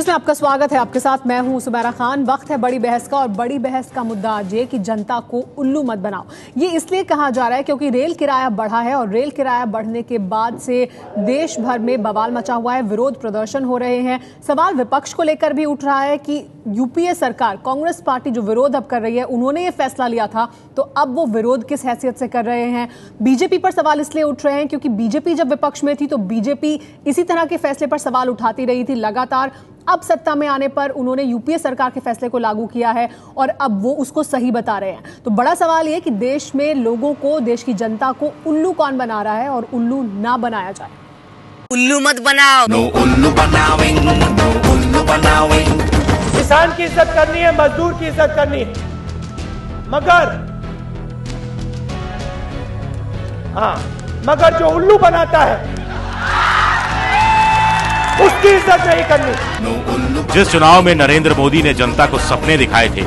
में आपका स्वागत है। आपके साथ मैं हूं सुमेरा खान। वक्त है बड़ी बहस का और बड़ी बहस का मुद्दा आज ये कि जनता को उल्लू मत बनाओ। ये इसलिए कहा जा रहा है क्योंकि रेल किराया बढ़ा है और रेल किराया बढ़ने के बाद से देश भर में बवाल मचा हुआ है, विरोध प्रदर्शन हो रहे हैं। सवाल विपक्ष को लेकर भी उठ रहा है कि यूपीए सरकार, कांग्रेस पार्टी जो विरोध अब कर रही है, उन्होंने ये फैसला लिया था तो अब वो विरोध किस हैसियत से कर रहे हैं। बीजेपी पर सवाल इसलिए उठ रहे हैं क्योंकि बीजेपी जब विपक्ष में थी तो बीजेपी इसी तरह के फैसले पर सवाल उठाती रही थी लगातार। अब सत्ता में आने पर उन्होंने यूपीए सरकार के फैसले को लागू किया है और अब वो उसको सही बता रहे हैं। तो बड़ा सवाल ये कि देश में लोगों को, देश की जनता को उल्लू कौन बना रहा है और उल्लू ना बनाया जाए। उल्लू मत बनाओ, नो उल्लू बनावेंगे, नो उल्लू बनावेंगे। किसान की इज्जत करनी है, मजदूर की इज्जत करनी है, मगर जो उल्लू बनाता है उसकी इज्जत नहीं करनी। जिस चुनाव में नरेंद्र मोदी ने जनता को सपने दिखाए थे,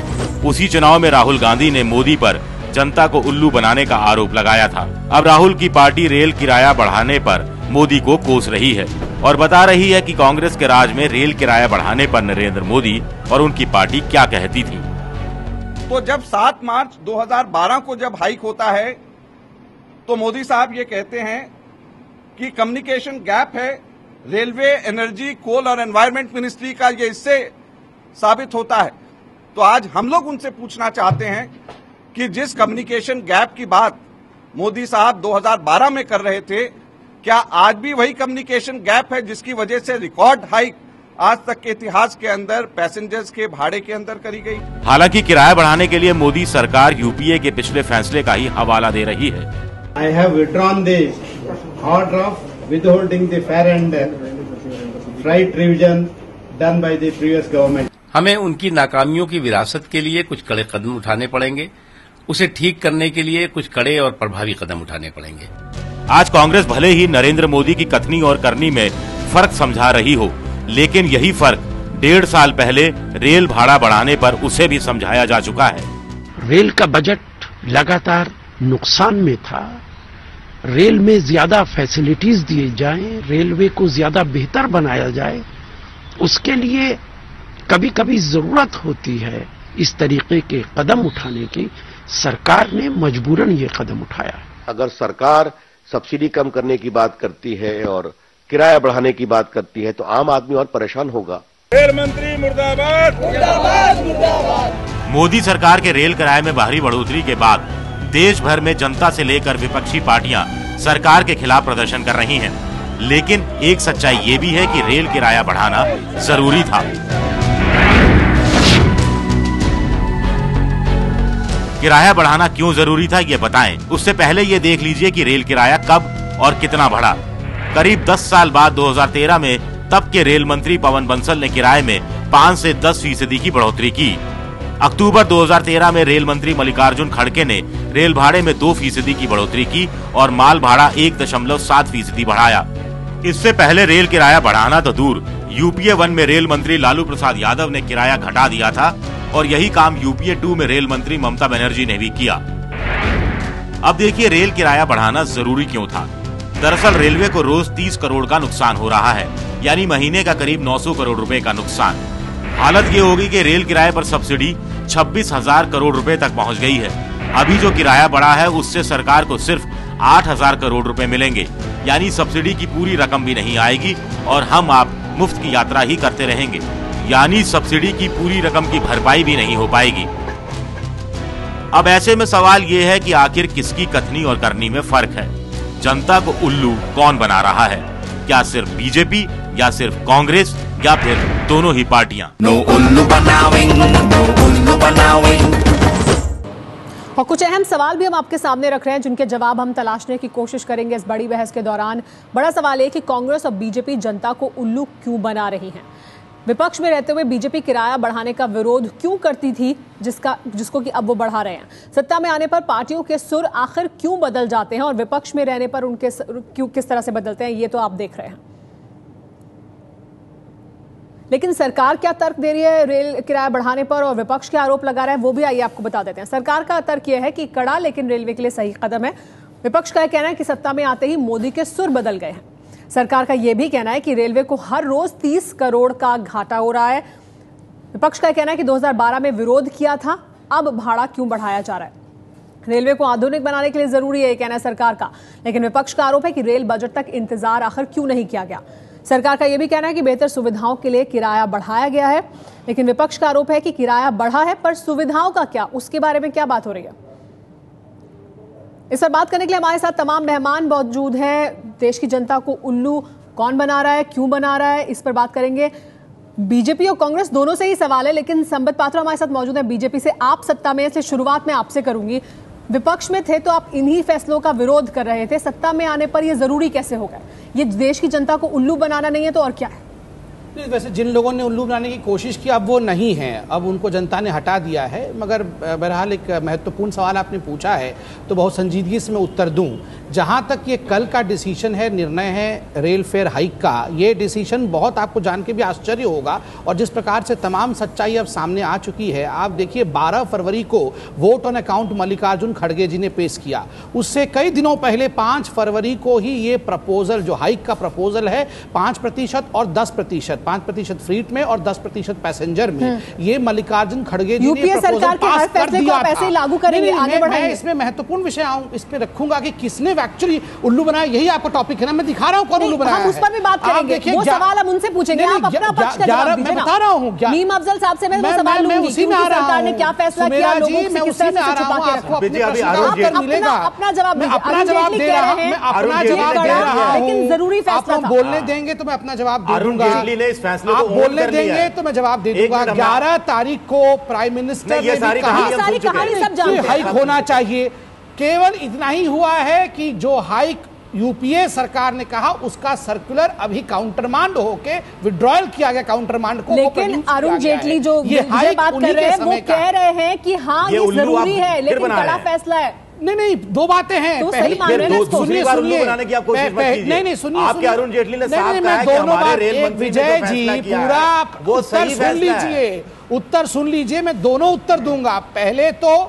उसी चुनाव में राहुल गांधी ने मोदी पर जनता को उल्लू बनाने का आरोप लगाया था। अब राहुल की पार्टी रेल किराया बढ़ाने पर मोदी को कोस रही है और बता रही है कि कांग्रेस के राज में रेल किराया बढ़ाने पर नरेंद्र मोदी और उनकी पार्टी क्या कहती थी। तो जब 7 मार्च 2012 को जब हाइक होता है तो मोदी साहब ये कहते हैं कि कम्युनिकेशन गैप है, रेलवे, एनर्जी, कोल और एनवायरमेंट मिनिस्ट्री का ये इससे साबित होता है। तो आज हम लोग उनसे पूछना चाहते हैं कि जिस कम्युनिकेशन गैप की बात मोदी साहब 2012 में कर रहे थे, क्या आज भी वही कम्युनिकेशन गैप है जिसकी वजह से रिकॉर्ड हाइक आज तक के इतिहास के अंदर पैसेंजर्स के भाड़े के अंदर करी गई। हालांकि किराया बढ़ाने के लिए मोदी सरकार यूपीए के पिछले फैसले का ही हवाला दे रही है। I have withdrawn the order of withholding the fare and freight revision done by the previous government. हमें उनकी नाकामियों की विरासत के लिए कुछ कड़े कदम उठाने पड़ेंगे, उसे ठीक करने के लिए कुछ कड़े और प्रभावी कदम उठाने पड़ेंगे। आज कांग्रेस भले ही नरेंद्र मोदी की कथनी और करनी में फर्क समझा रही हो, लेकिन यही फर्क 1.5 साल पहले रेल भाड़ा बढ़ाने पर उसे भी समझाया जा चुका है। रेल का बजट लगातार नुकसान में था। रेल में ज्यादा फैसिलिटीज दिए जाएं, रेलवे को ज्यादा बेहतर बनाया जाए, उसके लिए कभी कभी जरूरत होती है इस तरीके के कदम उठाने की। सरकार ने मजबूरन ये कदम उठाया। अगर सरकार सब्सिडी कम करने की बात करती है और किराया बढ़ाने की बात करती है तो आम आदमी और परेशान होगा। रेल मंत्री मुर्दाबाद, मुर्दाबाद, मुर्दाबाद। मोदी सरकार के रेल किराए में भारी बढ़ोतरी के बाद देश भर में जनता से लेकर विपक्षी पार्टियां सरकार के खिलाफ प्रदर्शन कर रही हैं। लेकिन एक सच्चाई ये भी है कि रेल किराया बढ़ाना जरूरी था। किराया बढ़ाना क्यों जरूरी था ये बताएं। उससे पहले ये देख लीजिए कि रेल किराया कब और कितना बढ़ा। करीब 10 साल बाद 2013 में तब के रेल मंत्री पवन बंसल ने किराए में 5 से 10% की बढ़ोतरी की। अक्टूबर 2013 में रेल मंत्री मल्लिकार्जुन खड़गे ने रेल भाड़े में 2% की बढ़ोतरी की और माल भाड़ा 1.7% बढ़ाया। इससे पहले रेल किराया बढ़ाना तो दूर, यूपीए 1 में रेल मंत्री लालू प्रसाद यादव ने किराया घटा दिया था और यही काम यूपीए 2 में रेल मंत्री ममता बनर्जी ने भी किया। अब देखिए रेल किराया बढ़ाना जरूरी क्यों था। दरअसल रेलवे को रोज 30 करोड़ का नुकसान हो रहा है, यानी महीने का करीब 900 करोड़ रुपए का नुकसान। हालत ये होगी कि रेल किराए पर सब्सिडी 26,000 करोड़ रुपए तक पहुंच गई है। अभी जो किराया बढ़ा है उससे सरकार को सिर्फ 8,000 करोड़ रुपए मिलेंगे, यानी सब्सिडी की पूरी रकम भी नहीं आएगी और हम आप मुफ्त की यात्रा ही करते रहेंगे, यानी सब्सिडी की पूरी रकम की भरपाई भी नहीं हो पाएगी। अब ऐसे में सवाल ये है कि आखिर किसकी कथनी और करनी में फर्क है। जनता को उल्लू कौन बना रहा है? क्या सिर्फ बीजेपी या सिर्फ कांग्रेस या फिर दोनों ही पार्टियां? नो उल्लू बनावेंगे, नो उल्लू बनावेंगे। और कुछ अहम सवाल भी हम आपके सामने रख रहे हैं जिनके जवाब हम तलाशने की कोशिश करेंगे इस बड़ी बहस के दौरान। बड़ा सवाल है कि कांग्रेस और बीजेपी जनता को उल्लू क्यों बना रही हैं। विपक्ष में रहते हुए बीजेपी किराया बढ़ाने का विरोध क्यों करती थी जिसको कि अब वो बढ़ा रहे हैं। सत्ता में आने पर पार्टियों के सुर आखिर क्यों बदल जाते हैं और विपक्ष में रहने पर उनके क्यों किस तरह से बदलते हैं, ये तो आप देख रहे हैं। लेकिन सरकार क्या तर्क दे रही है रेल किराया बढ़ाने पर और विपक्ष के आरोप लगा रहा है, वो भी आइए आपको बता देते हैं। सरकार का तर्क यह है कि कड़ा लेकिन रेलवे के लिए सही कदम है। विपक्ष का कहना है कि सत्ता में आते ही मोदी के सुर बदल गए हैं। सरकार का यह भी कहना है कि रेलवे को हर रोज 30 करोड़ का घाटा हो रहा है। विपक्ष का कहना है कि 2012 में विरोध किया था, अब भाड़ा क्यों बढ़ाया जा रहा है। रेलवे को आधुनिक बनाने के लिए जरूरी है, कहना है सरकार का, लेकिन विपक्ष का आरोप है कि रेल बजट तक इंतजार आखिर क्यों नहीं किया गया। सरकार का यह भी कहना है कि बेहतर सुविधाओं के लिए किराया बढ़ाया गया है, लेकिन विपक्ष का आरोप है कि किराया बढ़ा है पर सुविधाओं का क्या, उसके बारे में क्या बात हो रही है। इस पर बात करने के लिए हमारे साथ तमाम मेहमान मौजूद हैं। देश की जनता को उल्लू कौन बना रहा है, क्यों बना रहा है, इस पर बात करेंगे। बीजेपी और कांग्रेस दोनों से ही सवाल है, लेकिन संबित पात्रा हमारे साथ मौजूद है बीजेपी से। आप सत्ता में, इसलिए शुरुआत में आपसे करूंगी। विपक्ष में थे तो आप इन्हीं फैसलों का विरोध कर रहे थे, सत्ता में आने पर यह जरूरी कैसे हो गया? ये देश की जनता को उल्लू बनाना नहीं है तो और क्या है? वैसे जिन लोगों ने उल्लू बनाने की कोशिश की अब वो नहीं है, अब उनको जनता ने हटा दिया है। मगर बहरहाल एक महत्वपूर्ण सवाल आपने पूछा है तो बहुत संजीदगी से मैं उत्तर दूं। जहां तक ये कल का डिसीजन है, निर्णय है रेल फेयर हाइक का, ये डिसीजन बहुत आपको जान के भी आश्चर्य होगा और जिस प्रकार से तमाम सच्चाई अब सामने आ चुकी है। आप देखिए 12 फरवरी को वोट ऑन अकाउंट मल्लिकार्जुन खड़गे जी ने पेश किया, उससे कई दिनों पहले 5 फरवरी को ही ये प्रपोजल, जो हाइक का प्रपोजल है 5% और 10%, 5% फ्रीट में और 10% पैसेंजर में, ये मल्लिकार्जुन खड़गे जी ने सरकार के हर फैसले को आप ऐसे ही लागू करेंगे, आगे बढ़ाएंगे। मैं इसमें महत्वपूर्ण विषय आऊं, इस पे रखूंगा कि किसने एक्चुअली उल्लू बनाया, यही आपका टॉपिक है ना। मैं दिखा रहा हूं कौन उल्लू बनाया है, हम उस पर भी बात करेंगे। वो सवाल हम उनसे पूछेंगे, आप अपना पक्ष का जवाब दीजिए। मैं बता रहा हूं मीम अफजल साहब से मैं सवाल लूंगी कि सरकार ने क्या फैसला किया, लोगों से किस तरह से छुपा के रखा। अपना जवाब दे रहा हूं, लेकिन जरूरी फैसला आप बोलने देंगे तो मैं अपना जवाब दे दूंगा, आप बोलने देंगे तो मैं जवाब दे दूंगा। 11 तारीख को प्राइम मिनिस्टर ने भी कहा हाइक होना चाहिए। केवल इतना ही हुआ है कि जो हाइक यूपीए सरकार ने कहा उसका सर्कुलर अभी काउंटरमांड होके विड्रॉयल किया गया, काउंटरमांड को। लेकिन अरुण जेटली जो ये बात कर रहे हैं वो कह रहे हैं कि हाँ ये जरूरी है, लेकिन बड़ा फैसला है। नहीं, दो बातें हैं। तो सही मान रहे हैं, सुनिए नहीं सुनिए, आपके अरुण जेटली ने साफ कहा है कि दोनों हमारे बार रेल मंत्री विजय जी पूरा उत्तर सुन लीजिए, उत्तर सुन लीजिए, मैं दोनों उत्तर दूंगा। पहले तो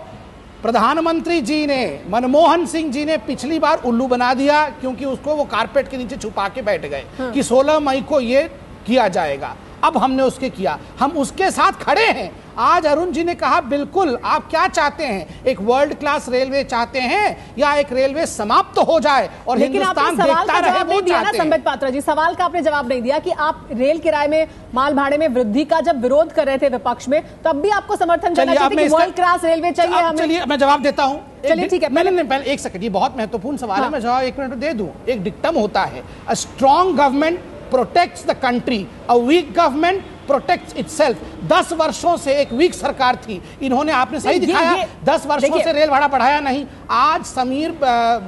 प्रधानमंत्री जी ने, मनमोहन सिंह जी ने पिछली बार उल्लू बना दिया क्योंकि उसको वो कारपेट के नीचे छुपा के बैठ गए कि 16 मई को ये किया जाएगा। अब हमने उसके किया, हम उसके साथ खड़े हैं। आज अरुण जी ने कहा बिल्कुल, आप क्या चाहते हैं, एक वर्ल्ड क्लास रेलवे चाहते हैं या एक रेलवे समाप्त हो जाए और हिंदुस्तान देखता रहे, वो चाहते हैं। संबित पात्रा जी, सवाल का आपने जवाब नहीं दिया कि आप रेल किराए में, माल भाड़े में वृद्धि का जब विरोध कर रहे थे विपक्ष में, तब भी आपको समर्थन करना चाहिए कि वर्ल्ड क्लास रेलवे चाहिए हमें। चलिए मैं जवाब देता हूं। चलिए ठीक है, पहले एक सेकंड, ये बहुत महत्वपूर्ण सवाल है, मैं जवाब 1 मिनट दे दूं। एक डिक्टम होता है, a strong government protects the country, a weak government protects itself. 10 वर्षों से एक वीक सरकार थी, इन्होंने, आपने सही दिखाया, 10 वर्षों से रेल भाड़ा बढ़ाया नहीं। आज समीर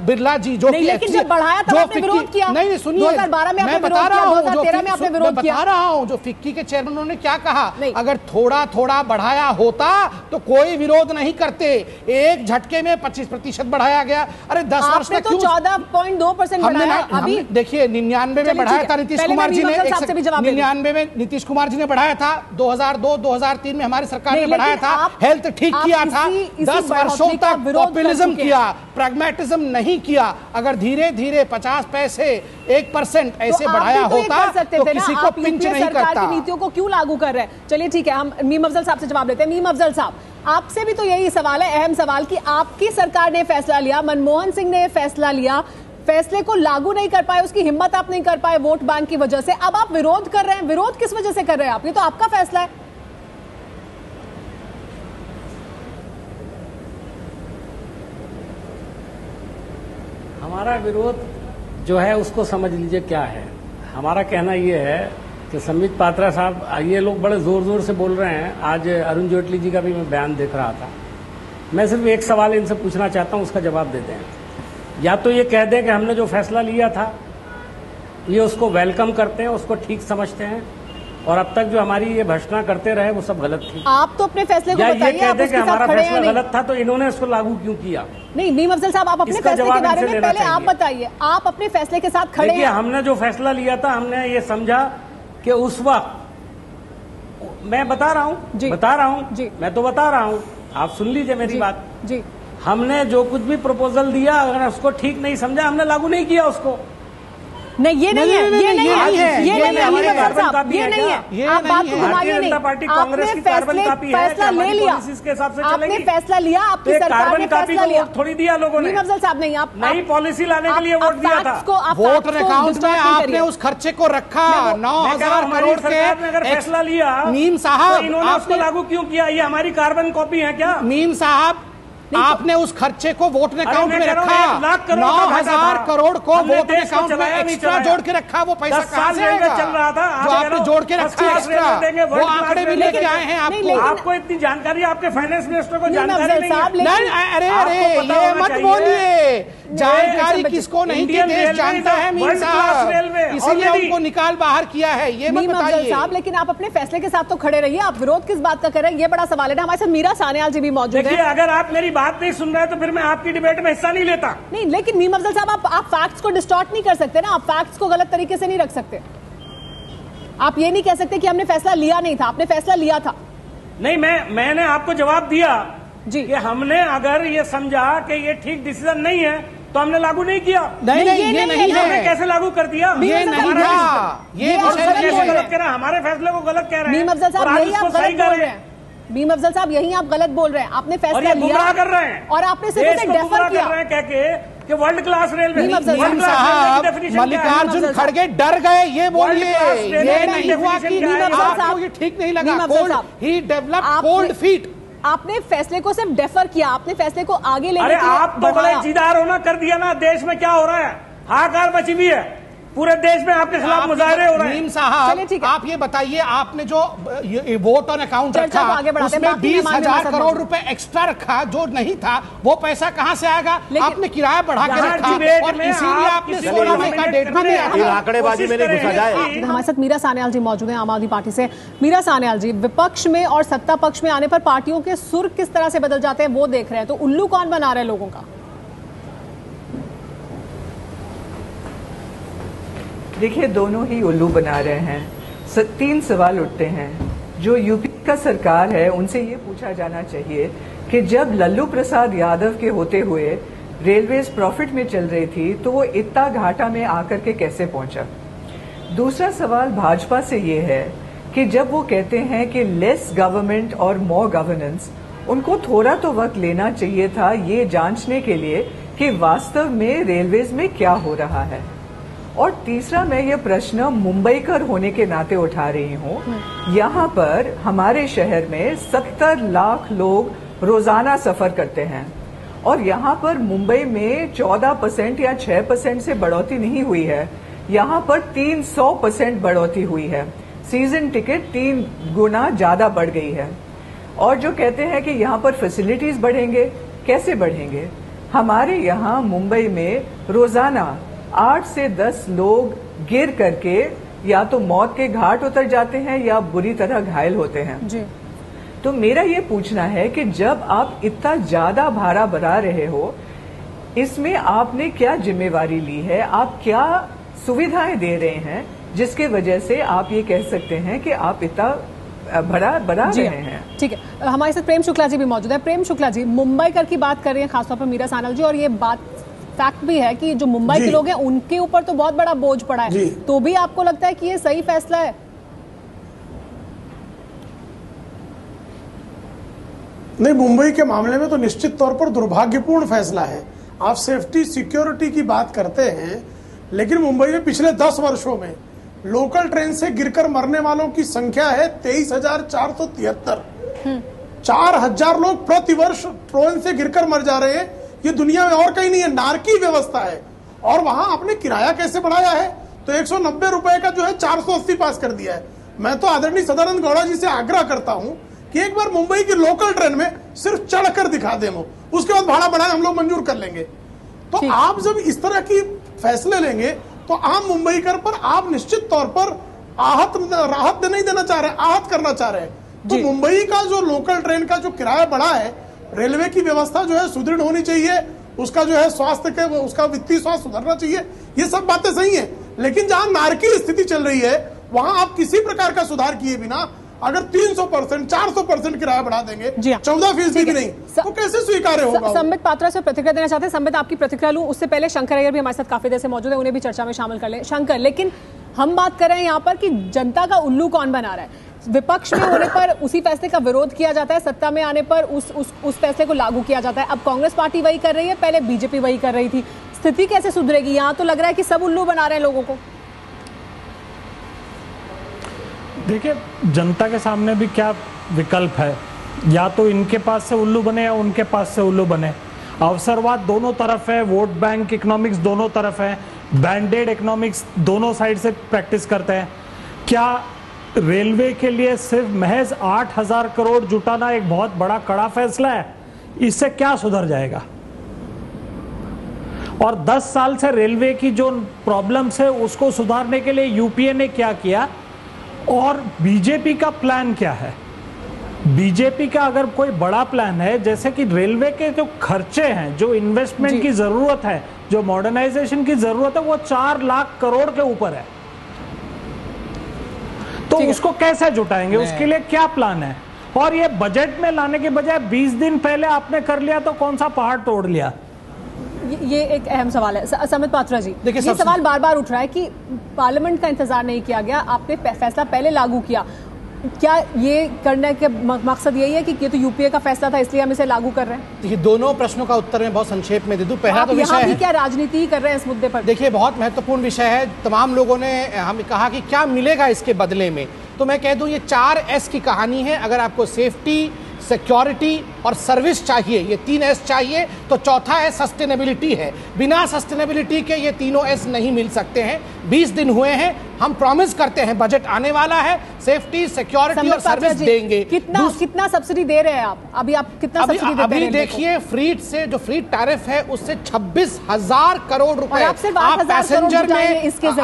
बिरला जी जो लेकिन जब बढ़ाया तब आपने विरोध किया। नहीं सुनिए, 2012 में आपने विरोध किया, 2013 में आपने विरोध किया। बता रहा हूं जो फिक्की के चेयरमैन, उन्होंने क्या कहा, अगर थोड़ा थोड़ा बढ़ाया होता तो कोई विरोध नहीं करते, एक झटके में 25% बढ़ाया गया। अरे 10 वर्ष में क्यों 14.2% बढ़ाया? अभी देखिए 99 में बढ़ाया था नीतीश कुमार जी ने, 99 में नीतीश कुमार जी ने बढ़ाया था, 2002-2003 में हमारी सरकार ने बढ़ाया था, हेल्थ ठीक किया था। 10 वर्षों तक पॉपुलिज्म किया, प्रैग्मेटिज्म नहीं किया। अगर धीरे धीरे 50 पैसे 1% ऐसे बढ़ाया होता तो किसी को पिंच नहीं करता। नीतियों को क्यों लागू कर रहे हैं? चलिए ठीक है, हम मीम अफजल साहब से जवाब लेते हैं। मीम अफजल साहब, आपसे भी तो यही सवाल है, अहम सवाल, कि आपकी सरकार ने फैसला लिया, मनमोहन सिंह ने फैसला लिया, फैसले को लागू नहीं कर पाए, उसकी हिम्मत आप नहीं कर पाए वोट बैंक की वजह से। अब आप विरोध कर रहे हैं, विरोध किस वजह से कर रहे हैं आप? ये तो आपका फैसला है। हमारा विरोध जो है उसको समझ लीजिए क्या है। हमारा कहना ये है कि संबित पात्रा साहब, ये लोग बड़े जोर जोर से बोल रहे हैं। आज अरुण जेटली जी का भी मैं बयान देख रहा था। मैं सिर्फ एक सवाल इनसे पूछना चाहता हूं, उसका जवाब देते हैं। या तो ये कह दें कि हमने जो फैसला लिया था ये उसको वेलकम करते हैं, उसको ठीक समझते हैं, और अब तक जो हमारी ये भर्त्सना करते रहे वो सब गलत थी। आप तो अपने फैसले को बताइए, या ये कह दें कि हमारा फैसला गलत था तो इन्होंने इसको लागू क्यों किया? नहीं, मीम अफजल साहब, आप अपने फैसले के बारे में पहले आप बताइए, आप अपने फैसले के साथ खड़े हैं। हमने जो फैसला लिया था, हमने ये समझा कि उस वक्त, मैं बता रहा हूँ, मैं तो बता रहा हूँ, आप सुन लीजिए मेरी बात जी। हमने जो कुछ भी प्रपोजल दिया, अगर उसको ठीक नहीं समझा, हमने लागू नहीं किया उसको। नहीं, ये नहीं है, ये नहीं है, ये नहीं है, ये नहीं है, ये नहीं है। आप बात को घुमाइए नहीं। आपने फैसला ले लिया, आपने फैसला लिया, आपकी सरकार ने फैसला लिया, थोड़ी दिया लोगों ने। अफजल साहब नहीं, आप नई पॉलिसी लाने के लिए वोट दिया था। वोट अकाउंट में आपने उस खर्चे को रखा 9,000 करोड़ के। अगर फैसला लिया नीम साहब, इन्होंने उसको लागू क्यों किया? ये हमारी कार्बन कॉपी है क्या? नीम साहब, आपने उस खर्चे को वोट अकाउंट में रखा, 9,000 करोड़ को वोट अकाउंट में एक्स्ट्रा जोड़ के रखा। वो पैसा कहां से आएगा? चल रहा था जो आपने जोड़ के रखा एक्स्ट्रा, वो आंकड़े भी लेके आए हैं आपको। आपको इतनी जानकारी, आपके फाइनेंस मिनिस्टर को जानकारी नहीं है। अरे ये मत बोलिए, जानकारी किसको नहीं थी, देश जानता है मीम साहब, इसीलिए उनको निकाल बाहर किया है। ये मत बताइए साहब, लेकिन आप अपने फैसले के साथ तो खड़े रहिए। आप विरोध किस बात का कर रहे हैं, ये बड़ा सवाल है ना। हमारे साथ मीरा सान्याल जी भी मौजूद है। अगर आप मेरी बात नहीं सुन रहे हैं तो फिर मैं आपकी डिबेट में हिस्सा नहीं लेता। नहीं, लेकिन मीम अफजल साहब, आप फैक्ट्स को डिस्टॉर्ट नहीं कर सकते ना, आप फैक्ट्स को गलत तरीके से नहीं रख सकते। आप ये नहीं कह सकते कि हमने फैसला लिया नहीं था, आपने फैसला लिया था। नहीं, मैंने आपको जवाब दिया जी कि हमने अगर ये समझा कि ये ठीक डिसीजन नहीं है तो हमने लागू नहीं किया। नहीं, ये नहीं है। कैसे लागू कर दिया? ये नहीं था, ये गलत कह रहे हैं, हमारे फैसले को गलत कह रहे हैं। मीम अफजल साहब, यही आप गलत बोल रहे हैं। मीम अफजल साहब, यही आप गलत बोल रहे हैं। आपने फैसला लिया कर रहे हैं और आपने सिर्फ उसे डेफर किया कि वर्ल्ड क्लास रेलवे। मल्लिकार्जुन खड़गे डर गए, ये बोलिए। ये नहीं हुआ कि आपको ये ठीक नहीं लगा। He developed cold feet. आपने फैसले को सिर्फ डेफर किया, आपने फैसले को आगे लेने के लिए आप तो बड़े जिदार होना कर दिया ना। देश में क्या हो रहा है, हाहाकार मची हुई है, पूरे देश में आपके खिलाफ मुजाहरे हो रहे हैं। नीम साहब, आप ये बताइए, आपने जो वोट ऑन अकाउंट रखा उसमें 20,000 करोड़ रुपए एक्स्ट्रा रखा जो नहीं था, वो पैसा कहां से आएगा? आपने किराया बढ़ा के रखा और इसीलिए आपने 16 मई का डेट भी दिया। आंकड़ेबाजी में नहीं घुसा जाए। हमारे साथ मीरा सान्याल जी मौजूद हैं आम आदमी पार्टी से। मीरा सान्याल जी, विपक्ष में और सत्ता पक्ष में आने पर पार्टियों के सुर किस तरह से बदल जाते हैं वो देख रहे हैं, तो उल्लू कौन बना रहे हैं लोगों का? देखिए, दोनों ही उल्लू बना रहे हैं। 3 सवाल उठते हैं। जो यूपी का सरकार है उनसे ये पूछा जाना चाहिए कि जब लल्लू प्रसाद यादव के होते हुए रेलवेज प्रॉफिट में चल रही थी तो वो इतना घाटा में आकर के कैसे पहुंचा। दूसरा सवाल भाजपा से ये है कि जब वो कहते हैं कि लेस गवर्नमेंट और मोर गवर्नेंस, उनको थोड़ा तो वक्त लेना चाहिए था ये जांचने के लिए कि वास्तव में रेलवेज में क्या हो रहा है। और तीसरा, मैं ये प्रश्न मुंबईकर होने के नाते उठा रही हूँ। यहाँ पर हमारे शहर में 70 लाख लोग रोजाना सफर करते हैं और यहाँ पर मुंबई में 14% या 6% से बढ़ोतरी नहीं हुई है, यहाँ पर 300% बढ़ोतरी हुई है। सीजन टिकट 3 गुना ज्यादा बढ़ गई है। और जो कहते हैं कि यहाँ पर फैसिलिटीज बढ़ेंगे, कैसे बढ़ेंगे? हमारे यहाँ मुंबई में रोजाना 8 से 10 लोग गिर करके या तो मौत के घाट उतर जाते हैं या बुरी तरह घायल होते हैं जी। तो मेरा ये पूछना है कि जब आप इतना ज्यादा भाड़ा बढ़ा रहे हो, इसमें आपने क्या जिम्मेवारी ली है? आप क्या सुविधाएं दे रहे हैं जिसके वजह से आप ये कह सकते हैं कि आप इतना बढ़ा रहे हैं? ठीक है, हमारे साथ प्रेम शुक्ला जी भी मौजूद है। प्रेम शुक्ला जी, मुंबई कर की बात कर रही है खासतौर पर मीरा सान्याल जी, और ये बात फैक्ट भी है कि जो मुंबई के लोग हैं उनके ऊपर तो बहुत बड़ा बोझ पड़ा है, तो भी आपको लगता है कि ये सही फैसला है? नहीं, मुंबई के मामले में तो निश्चित तौर पर दुर्भाग्यपूर्ण फैसला है। आप सेफ्टी सिक्योरिटी की बात करते हैं, लेकिन मुंबई में पिछले 10 वर्षों में लोकल ट्रेन से गिरकर मरने वालों की संख्या है 23,473। 4,000 लोग प्रतिवर्ष ट्रेन से गिरकर मर जा रहे हैं। ये दुनिया में और कहीं नहीं है, नारकी व्यवस्था है। और वहां आपने किराया कैसे बढ़ाया है? तो 190 रुपए का जो है 480 पास कर दिया है। मैं तो आदरणीय सदानंद गौड़ा जी से आग्रह करता हूं कि एक बार मुंबई की लोकल ट्रेन में सिर्फ चढ़कर दिखा दें, उसके बाद भाड़ा बढ़ाए हम लोग मंजूर कर लेंगे। तो आप जब इस तरह की फैसले लेंगे तो आम मुंबईकर पर आप निश्चित तौर पर राहत नहीं देना चाह रहे, आहत करना चाह रहे हैं। तो मुंबई का जो लोकल ट्रेन का जो किराया बढ़ा है, रेलवे की व्यवस्था जो है सुदृढ़ होनी चाहिए, उसका जो है स्वास्थ्य के उसका वित्तीय स्वास्थ्य सुधरना चाहिए, ये सब बातें सही है। लेकिन जहां नारकीय स्थिति चल रही है वहां आप किसी प्रकार का सुधार किए बिना अगर 300%, 400% किराया बढ़ा देंगे, 14% भी नहीं, तो कैसे स्वीकार्य होगा? संबित पात्रा से प्रतिक्रिया देना चाहते हैं। संबित, आपकी प्रतिक्रिया लूं उससे पहले शंकर अय्यर भी हमारे साथ काफी देर से मौजूद है, उन्हें भी चर्चा में शामिल कर लें। शंकर, लेकिन हम बात कर रहे हैं यहाँ पर कि जनता का उल्लू कौन बना रहा है। विपक्ष में होने पर उसी फैसले का विरोध किया जाता है, सत्ता में आने पर उस फैसले को लागू किया जाता है। अब कांग्रेस पार्टी वही कर रही है, पहले बीजेपी वही कर रही थी। स्थिति कैसे सुधरेगी? यहाँ तो लग रहा है कि सब उल्लू बना रहे हैं लोगों को। देखिए, जनता के सामने भी क्या विकल्प है, या तो इनके पास से उल्लू बने या उनके पास से उल्लू बने। अवसरवाद दोनों तरफ है, वोट बैंक इकोनॉमिक्स दोनों तरफ है, बैंडेड इकोनॉमिक्स दोनों साइड से प्रैक्टिस करते हैं। क्या रेलवे के लिए सिर्फ महज 8,000 करोड़ जुटाना एक बहुत बड़ा कड़ा फैसला है? इससे क्या सुधर जाएगा? और 10 साल से रेलवे की जो प्रॉब्लम्स है उसको सुधारने के लिए यूपीए ने क्या किया और बीजेपी का प्लान क्या है? बीजेपी का अगर कोई बड़ा प्लान है, जैसे कि रेलवे के जो खर्चे हैं, जो इन्वेस्टमेंट की जरूरत है, जो मॉडर्नाइजेशन की जरूरत है, वो 4 लाख करोड़ के ऊपर है, तो उसको कैसे जुटाएंगे? उसके लिए क्या प्लान है? और ये बजट में लाने के बजाय 20 दिन पहले आपने कर लिया तो कौन सा पहाड़ तोड़ लिया? ये एक अहम सवाल है। संबित पात्रा जी, ये सवाल बार बार उठ रहा है कि पार्लियामेंट का इंतजार नहीं किया गया, आपने फैसला पहले लागू किया। क्या ये करने के मकसद यही है कि ये तो यूपीए का फैसला था इसलिए हम इसे लागू कर रहे हैं? देखिए, दोनों प्रश्नों का उत्तर मैं बहुत संक्षेप में दे दूं। पहला तो विषय है, क्या राजनीति कर रहे हैं इस मुद्दे पर? देखिए, बहुत महत्वपूर्ण विषय है। तमाम लोगों ने हमें कहा कि क्या मिलेगा इसके बदले में, तो मैं कह दूं ये 4 एस की कहानी है। अगर आपको सेफ्टी, सिक्योरिटी और सर्विस चाहिए, ये 3 एस चाहिए, तो चौथा एस सस्टेनेबिलिटी है। बिना सस्टेनेबिलिटी के ये तीनों एस नहीं मिल सकते हैं। 20 दिन हुए हैं, हम प्रॉमिस करते हैं बजट आने वाला है, सेफ्टी, सिक्योरिटी और सर्विस देंगे। कितना सब्सिडी दे रहे हैं आप? अभी आप कितना सब्सिडी देते हैं? अभी देखिए, फ्रीट से जो फ्रीट टैरिफ है उससे 26,000 करोड़ रुपए आप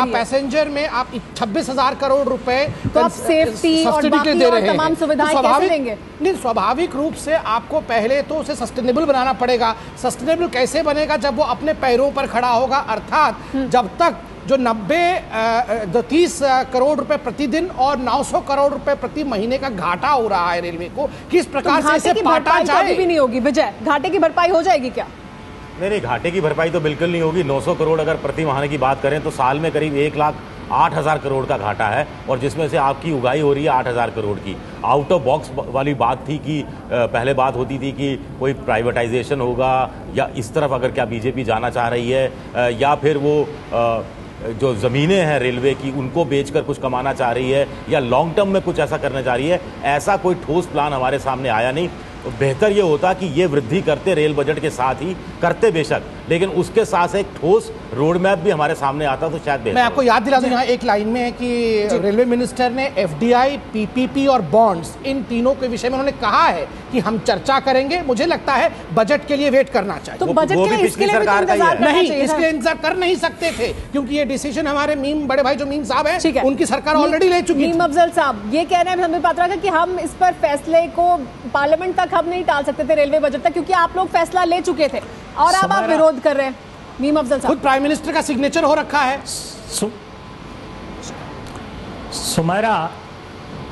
पैसेंजर में आप 26,000 करोड़ रुपए तो आप सेफ्टी और बाकी और तमाम सुविधाएं कैसे देंगे? नहीं, स्वाभाविक रूप से आपको पहले तो उसे सस्टेनेबल बनाना पड़ेगा। सस्टेनेबल कैसे बनेगा? जब वो अपने पैरों पर खड़ा होगा, अर्थात जब तक जो 30 करोड़ रुपए प्रतिदिन और 900 करोड़ रुपए प्रति महीने का घाटा हो रहा है रेलवे को, किस प्रकार से इसे पाटा जाए? भी नहीं होगी विजय, घाटे की भरपाई हो जाएगी क्या? नहीं, घाटे की भरपाई तो बिल्कुल नहीं होगी। 900 करोड़ अगर प्रति माह की बात करें तो साल में करीब 1,08,000 करोड़ का घाटा है, और जिसमें से आपकी उगाई हो रही है 8,000 करोड़ की। आउट ऑफ बॉक्स वाली बात थी कि पहले बात होती थी कि कोई प्राइवेटाइजेशन होगा, या इस तरफ अगर क्या बीजेपी जाना चाह रही है, या फिर वो जो ज़मीनें हैं रेलवे की उनको बेचकर कुछ कमाना चाह रही है, या लॉन्ग टर्म में कुछ ऐसा करना चाह रही है। ऐसा कोई ठोस प्लान हमारे सामने आया नहीं। तो बेहतर ये होता कि ये वृद्धि करते रेल बजट के साथ ही करते बेशक, लेकिन उसके साथ एक ठोस रोड मैप भी हमारे सामने आता तो शायद बेहतर। मैं आपको याद दिला दूं, यहाँ एक लाइन में है कि रेलवे मिनिस्टर ने एफडीआई, पीपीपी और बॉन्ड्स, इन तीनों के विषय में उन्होंने कहा है कि हम चर्चा करेंगे। मुझे लगता है बजट के लिए वेट करना चाहिए। तो बजट के लिए इसके लिए सरकार नहीं, इसके इंतजार कर नहीं सकते थे, क्योंकि ये डिसीजन हमारे बड़े भाई जो मीम साहब है, उनकी सरकार ऑलरेडी ले चुकी है। मीम अफजल साहब ये कह रहे हैं संबित पात्रा का कि हम इस पर फैसले को पार्लियामेंट तक हम नहीं टाल सकते थे, रेलवे बजट तक, क्योंकि आप लोग फैसला ले चुके थे और अब आप विरोध कर रहे हैं। मीम अफजल साहब, खुद प्राइम मिनिस्टर का सिग्नेचर हो रखा है। सुमेरा,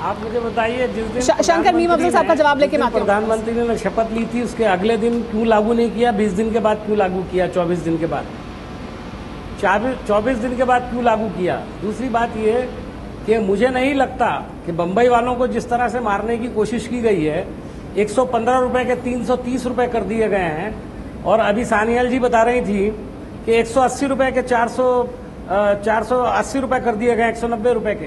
आप मुझे बताइए, जिस दिन शंकर, मीम अफजल साहब का जवाब लेके मैं प्रधानमंत्री ने शपथ ली थी, उसके अगले दिन क्यों लागू नहीं किया? 20 दिन के बाद क्यों लागू किया? 24 दिन के बाद 24 दिन के बाद क्यों लागू किया? दूसरी बात यह कि मुझे नहीं लगता कि बंबई वालों को जिस तरह से मारने की कोशिश की गई है, 115 रुपए के 330 रुपए कर दिए गए हैं, और अभी सानियल जी बता रही थी कि 180 रुपए के 480 रुपए कर दिए गए, 190 रुपए के।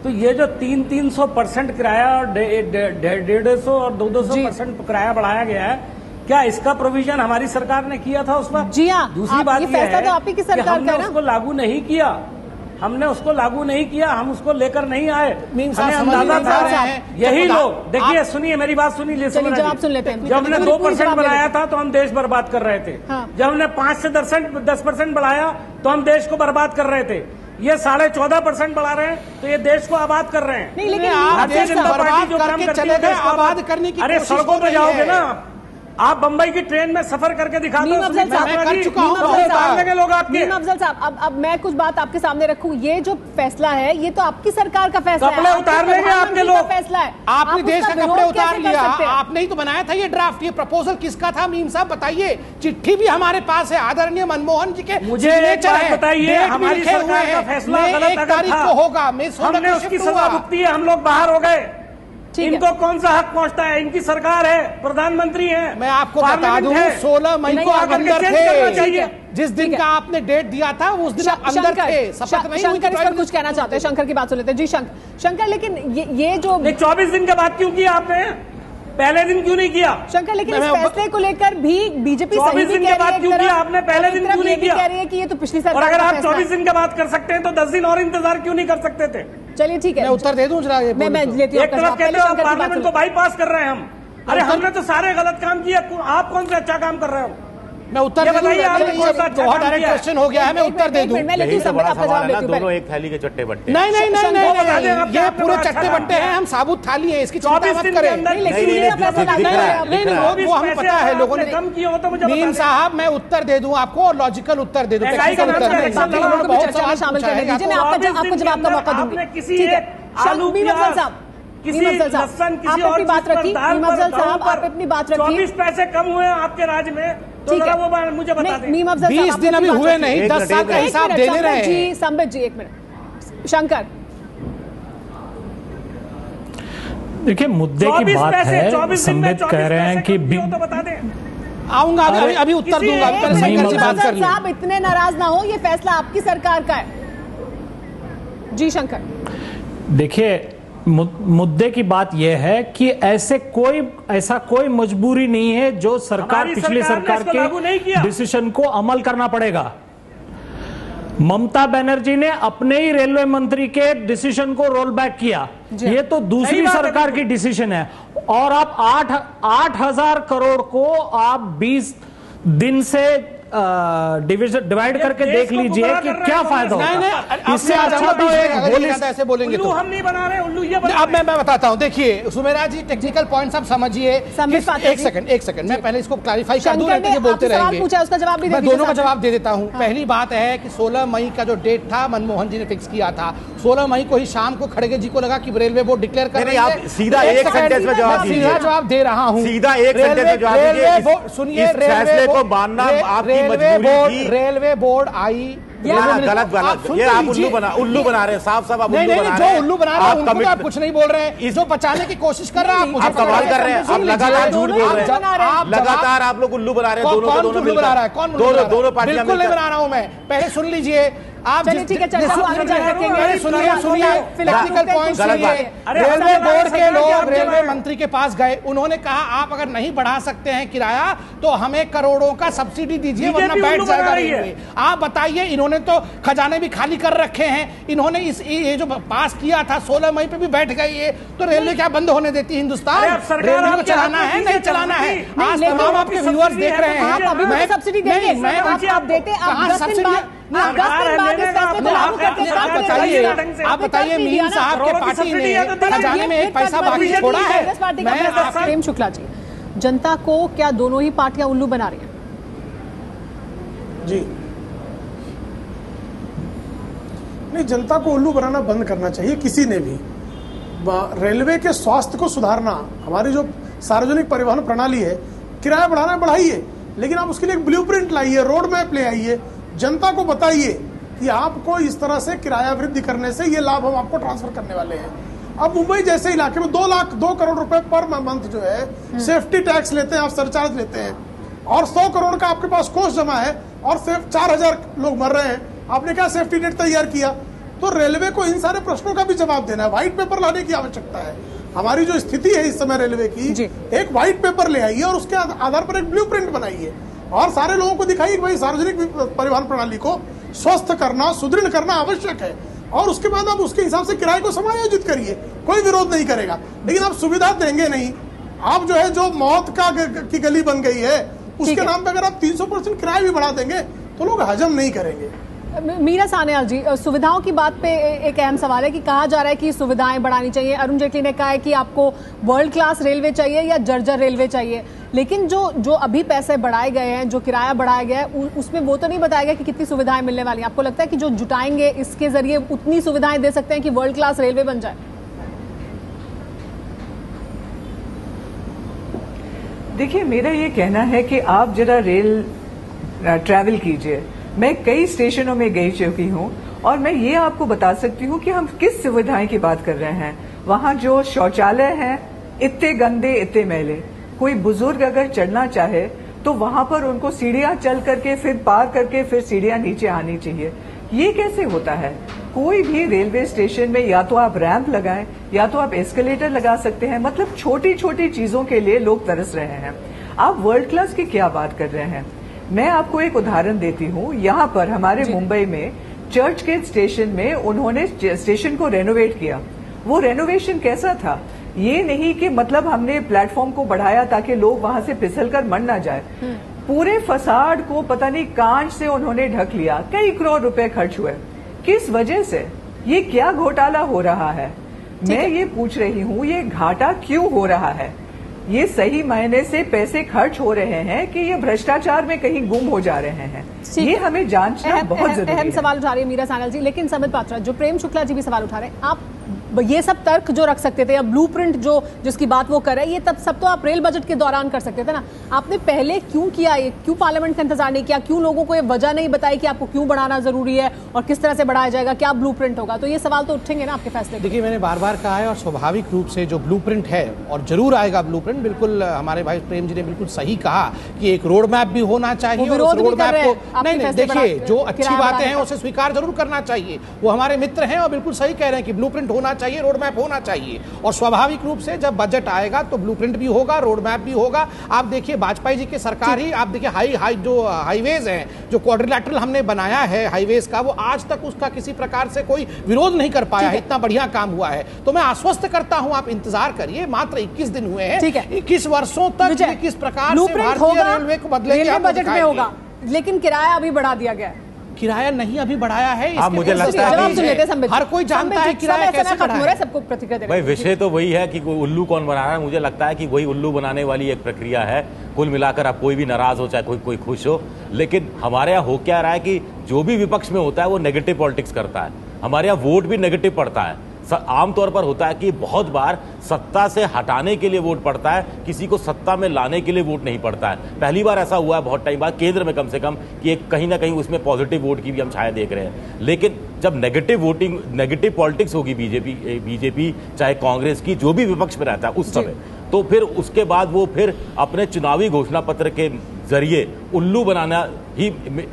तो ये जो 300% किराया और 150 और 200% किराया बढ़ाया गया है, क्या इसका प्रोविजन हमारी सरकार ने किया था उस पर? जी हाँ। दूसरी बात यह है तो आप ही की सरकार कि हमने उसको लागू नहीं किया, हमने उसको लागू नहीं किया, हम उसको लेकर नहीं आए। हमें अंदाजा था यही लोग, देखिए सुनिए मेरी बात सुनिए, जवाब सुन लेते हैं। जब हमने 2% बढ़ाया था तो हम देश बर्बाद कर रहे थे। जब हमने 5 से 10% बढ़ाया तो हम देश को बर्बाद कर रहे थे। ये 14.5% बढ़ा रहे हैं तो ये देश को आबाद कर रहे हैं। नहीं, लेकिन भारतीय जनता पार्टी जो काम करती है, आबाद करने की, अरे सड़कों पर जाओगे ना, आप बंबई की ट्रेन में सफर करके दिखा दो। मैं कर चुका हूं। लोग आपके। अफजल साहब, अब मैं कुछ बात आपके सामने रखूं। ये जो फैसला है ये तो आपकी सरकार का फैसला है, कपड़े उतार लेंगे आपके लोग। फैसला है, आपने देश का कपड़े उतार लिया। आपने ही तो बनाया था ये ड्राफ्ट। ये प्रपोजल किसका था मीम साहब बताइए? चिट्ठी भी हमारे पास है, आदरणीय मनमोहन जी के मुझे बताइए, हमारी सरकार का फैसला गलत अगर था होगा, हमने उसकी सजा भुगती है, हम लोग बाहर हो गए। इनको कौन सा हक पहुंचता है? इनकी सरकार है, प्रधानमंत्री है। मैं आपको बता दूं 16 मई को आप अंदर थे। जिस दिन का आपने डेट दिया था उस दिन आप अंदर थे। शपथ नहीं हुई। शंकर इस पर कुछ कहना चाहते हैं? शंकर की बात सुन लेते हैं। जी शंकर, लेकिन ये जो 24 दिन के बाद क्यों किया आपने? पहले दिन क्यों नहीं किया? शंकर, लेकिन इस फैसले को लेकर भी बीजेपी 24 दिन के बाद क्यों किया आपने? पहले दिन क्यों नहीं किया? कह रही है कि ये तो पिछली सरकार। और अगर आप 24 दिन के बाद कर सकते हैं तो 10 दिन और इंतजार क्यों नहीं कर सकते थे? चलिए ठीक है, मैं उत्तर दे दूं। मैं लेती हूं। एक तरफ कहते हो पार्लियामेंट को बाईपास कर रहे हैं हम। अरे हमने तो सारे गलत काम किए, आप कौन से अच्छा काम कर रहे हो? मैं उत्तर दे दूं। बहुत डायरेक्ट क्वेश्चन हो गया है, मैं उत्तर दे दूं। दोनों एक थाली के चट्टे बट्टे। नहीं, ये पूरे चट्टे बट्टे हैं, हम साबुत थाली है, इसकी चिंता मत करें। नहीं, वो हमें पता है लोगों ने कम किया हो तो मुझे मीम साहब मैं उत्तर दे दूं आपको, और लॉजिकल उत्तर दे दूं। बहुत सवाल शामिल करने दीजिए, मैं आपको जवाब का मौका दूंगी। ठीक है, किसी लहसन किसी और बात रखी। आप अपनी बात रखी। 24 पैसे कम हुए आपके राज्य में, तो जरा वो मुझे बता दें। 20 दिन अभी हुए नहीं, 10 साल का हिसाब दे रहे हैं। जी संबित जी, एक मिनट। शंकर, देखिए मुद्दे की बात है। संबित कह रहे हैं कि तो बता दें। आऊंगा अभी उत्तर दूंगा। शंकर जी बात कर लें। साहब इतने नाराज ना हो, ये फैसला आपकी सरकार का है। जी शंकर, देखिए मुद्दे की बात यह है कि ऐसा कोई मजबूरी नहीं है जो सरकार पिछली सरकार के डिसीजन को अमल करना पड़ेगा। ममता बनर्जी ने अपने ही रेलवे मंत्री के डिसीजन को रोल बैक किया। ये तो दूसरी सरकार की डिसीजन है। और आप 8,000 करोड़ को आप 20 दिन से डिवाइड करके देख लीजिए कि क्या फायदा होगा। इससे अच्छा तो ऐसे बोलेंगे तो हम नहीं बना रहे उल्लू। ये अब मैं बताता हूं। देखिए सुमेरा जी, टेक्निकल पॉइंट्स आप समझिए। एक सेकंड मैं पहले इसको क्लैरिफाई कर दूं, नहीं बोलते रहेंगे। उसका जवाब भी मैं दोनों का जवाब दे देता हूं। पहली बात है कि 16 मई का जो डेट था मनमोहन जी ने फिक्स किया था। 16 मई को ही शाम को खड़गे जी को लगा कि रेलवे बोर्ड डिक्लेयर कर रही है। सीधा एक सेंटेंस में जवाब दीजिए। सीधा जवाब दे रहा हूं। सीधा एक सेंटेंस में जवाब दीजिए। सुनिए, फैसले को मानना आपकी रेलवे बोर्ड आई। गलत ये आप उल्लू बना रहे हैं। साफ आप नहीं, जो उल्लू बना रहे हैं उनको आप कुछ नहीं बोल रहे हैं। जो बचाने की कोशिश कर रहे हैं आप सवाल कर रहे हैं। आप लगातार झूठ बोल रहे हैं। लगातार आप लोग उल्लू बना रहे हैं। दोनों बना रहा है? कौन दोनों पार्टियां बिल्कुल नहीं बना रहा हूं मैं। पहले सुन लीजिए आप। ठीक है, सुनिए टेक्निकल पॉइंट। रेलवे बोर्ड के लोग रेलवे मंत्री के पास गए। उन्होंने कहा आप अगर नहीं बढ़ा सकते हैं किराया तो हमें करोड़ों का सब्सिडी दीजिए वरना बैठ जाएगा रेलवे। आप बताइए, इन्होंने तो खजाने भी खाली कर रखे हैं। इन्होंने ये जो पास किया था 16 मई पे भी बैठ गई है, तो रेलवे क्या बंद होने देती है? हिंदुस्तान रेलवे को चलाना है, नहीं चलाना है। आज तमाम आपके व्यूअर्स देख रहे हैं। मैं सब्सिडी देंगे, आप देते हैं। आप बताइए मीम साहब के पार्टी ने खजाने में एक पैसा बाकी छोड़ा है? प्रेम शुक्ला जी, जनता को क्या दोनों ही पार्टियां उल्लू बना रही हैं? जी नहीं, जनता को उल्लू बनाना बंद करना चाहिए किसी ने भी। रेलवे के स्वास्थ्य को सुधारना, हमारी जो सार्वजनिक परिवहन प्रणाली है, किराया बढ़ाना बढ़ाइए, लेकिन आप उसके लिए एक ब्लूप्रिंट लाइए, रोड मैप ले आइए, जनता को बताइए कि आपको इस तरह से किराया वृद्धि करने से ये लाभ हम आपको ट्रांसफर करने वाले हैं। अब मुंबई जैसे इलाके में 2 करोड़ रुपए पर मंथ जो है सेफ्टी टैक्स लेते हैं, आप सरचार्ज लेते हैं, और 100 करोड़ का आपके पास कोष जमा है और सिर्फ 4,000 लोग मर रहे हैं। आपने क्या सेफ्टी नेट तैयार किया? तो रेलवे को इन सारे प्रश्नों का भी जवाब देना है। व्हाइट पेपर लाने की आवश्यकता है। हमारी जो स्थिति है इस समय रेलवे की, एक व्हाइट पेपर ले आइए और उसके आधार पर एक ब्लूप्रिंट बनाइए और सारे लोगों को दिखाइए कि भाई सार्वजनिक परिवहन प्रणाली को स्वस्थ करना, सुदृढ़ करना आवश्यक है, और उसके बाद आप उसके हिसाब से किराए को समायोजित करिए। कोई विरोध नहीं करेगा, लेकिन आप सुविधा देंगे नहीं। आप जो है, जो मौत की गली बन गई है, उसके नाम पे अगर आप 300% किराया भी बढ़ा देंगे तो लोग हजम नहीं करेंगे। मीरा सान्याल जी, सुविधाओं की बात पे एक अहम सवाल है कि कहा जा रहा है कि सुविधाएं बढ़ानी चाहिए। अरुण जेटली ने कहा है कि आपको वर्ल्ड क्लास रेलवे चाहिए या जर्जर रेलवे चाहिए, लेकिन जो अभी पैसे बढ़ाए गए हैं, जो किराया बढ़ाया गया है, उसमें वो तो नहीं बताया गया कि कितनी सुविधाएं मिलने वाली हैं। आपको लगता है कि जो जुटाएंगे इसके जरिए उतनी सुविधाएं दे सकते हैं कि वर्ल्ड क्लास रेलवे बन जाए? देखिए, मेरा ये कहना है कि आप जरा रेल ट्रैवल कीजिए। मैं कई स्टेशनों में गई चुकी हूँ और मैं ये आपको बता सकती हूँ कि हम किस सुविधाएं की बात कर रहे हैं। वहाँ जो शौचालय हैं इतने गंदे, इतने मैले। कोई बुजुर्ग अगर चढ़ना चाहे तो वहां पर उनको सीढ़ियां चल करके फिर पार करके फिर सीढ़ियां नीचे आनी चाहिए। ये कैसे होता है? कोई भी रेलवे स्टेशन में या तो आप रैंप लगाएं या तो आप एस्केलेटर लगा सकते हैं। मतलब छोटी छोटी चीजों के लिए लोग तरस रहे हैं। आप वर्ल्ड क्लास की क्या बात कर रहे हैं? मैं आपको एक उदाहरण देती हूँ। यहाँ पर हमारे मुंबई में चर्च गेट स्टेशन में उन्होंने स्टेशन को रेनोवेट किया। वो रेनोवेशन कैसा था? ये नहीं कि मतलब हमने प्लेटफॉर्म को बढ़ाया ताकि लोग वहां से फिसलकर मर ना जाए। पूरे फसाड को पता नहीं कांच से उन्होंने ढक लिया। कई करोड़ रुपए खर्च हुए। किस वजह से? ये क्या घोटाला हो रहा है? मैं ये पूछ रही हूँ, ये घाटा क्यों हो रहा है? ये सही मायने से पैसे खर्च हो रहे हैं कि ये भ्रष्टाचार में कहीं गुम हो जा रहे हैं? ये हमें जांचना बहुत जरूरी है। अहम सवाल उठा रही है मीरा सान्याल जी, लेकिन संबित पात्रा, जो प्रेम शुक्ला जी भी सवाल उठा रहे हैं, आप ये सब तर्क जो रख सकते थे या ब्लूप्रिंट जिसकी बात वो कर रहे हैं, ये तब सब तो आप रेल बजट के दौरान कर सकते थे ना। आपने पहले क्यों किया ये? क्यों पार्लियामेंट का इंतजार नहीं किया? क्यों लोगों को ये वजह नहीं बताई कि आपको क्यों बढ़ाना जरूरी है और किस तरह से बढ़ाया जाएगा, क्या ब्लूप्रिंट होगा? तो ये सवाल तो उठेंगे ना आपके फैसले। देखिए, मैंने बार बार कहा है और स्वाभाविक रूप से जो ब्लूप्रिंट है और जरूर आएगा ब्लूप्रिंट। बिल्कुल हमारे भाई प्रेम जी ने बिल्कुल सही कहा कि एक रोड मैप भी होना चाहिए। रोड मैप को नहीं, देखिए, जो अच्छी बातें हैं उसे स्वीकार जरूर करना चाहिए। वो हमारे मित्र हैं और बिल्कुल सही कह रहे हैं कि ब्लूप्रिंट होना चाहिए, रोड मैप होना चाहिए। और स्वाभाविक रूप से जब बजट आएगा तो ब्लूप्रिंट भी होगा, रोड मैप भी होगा। आप देखिए, वाजपेयी जी की सरकार ही, आप देखिए जो हाईवेज हैं, जो क्वाड्रिलैटरल हमने बनाया है हाईवेज का, वो आज तक उसका किसी प्रकार से कोई विरोध नहीं कर पाया है। इतना बढ़िया काम हुआ है। तो मैं आश्वस्त करता हूं, आप इंतजार करिए। मात्र 21 दिन हुए हैं। 21 वर्षों तक किस प्रकार से भारतीय रेलवे को बदलेंगे, बजट में होगा। लेकिन किराया अभी बढ़ा दिया गया है। किराया नहीं अभी बढ़ाया है। मुझे लगता है हर कोई जानता है किराया कैसे बढ़ा है। सबको प्रतिक्रिया भाई, विषय तो वही है कि उल्लू कौन बना रहा है। मुझे लगता है कि वही उल्लू बनाने वाली एक प्रक्रिया है। कुल मिलाकर अब कोई भी नाराज हो, चाहे कोई खुश हो, लेकिन हमारे यहाँ हो क्या रहा है कि जो भी विपक्ष में होता है वो नेगेटिव पॉलिटिक्स करता है। हमारे यहाँ वोट भी नेगेटिव पड़ता है। आमतौर पर होता है कि बहुत बार सत्ता से हटाने के लिए वोट पड़ता है, किसी को सत्ता में लाने के लिए वोट नहीं पड़ता है। पहली बार ऐसा हुआ है बहुत टाइम बाद केंद्र में कम से कम कि एक कहीं ना कहीं उसमें पॉजिटिव वोट की भी हम छाया देख रहे हैं। लेकिन जब नेगेटिव पॉलिटिक्स होगी बीजेपी चाहे कांग्रेस की, जो भी विपक्ष में रहता है उस समय, तो फिर उसके बाद वो फिर अपने चुनावी घोषणा पत्र के जरिए उल्लू बनाना ही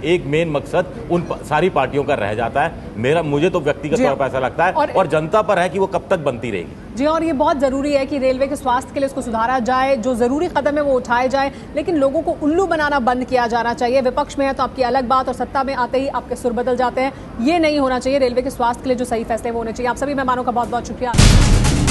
एक मेन मकसद उन सारी पार्टियों का रह जाता है। मुझे तो व्यक्तिगत तौर पर ऐसा लगता है और जनता पर है कि वो कब तक बनती रहेगी। जी, और ये बहुत जरूरी है कि रेलवे के स्वास्थ्य के लिए इसको सुधारा जाए, जो जरूरी कदम है वो उठाए जाए, लेकिन लोगों को उल्लू बनाना बंद किया जाना चाहिए। विपक्ष में है तो आपकी अलग बात और सत्ता में आते ही आपके सुर बदल जाते हैं। ये नहीं होना चाहिए। रेलवे के स्वास्थ्य के लिए जो सही फैसले वो होने चाहिए। आप सभी मेहमानों का बहुत बहुत शुक्रिया।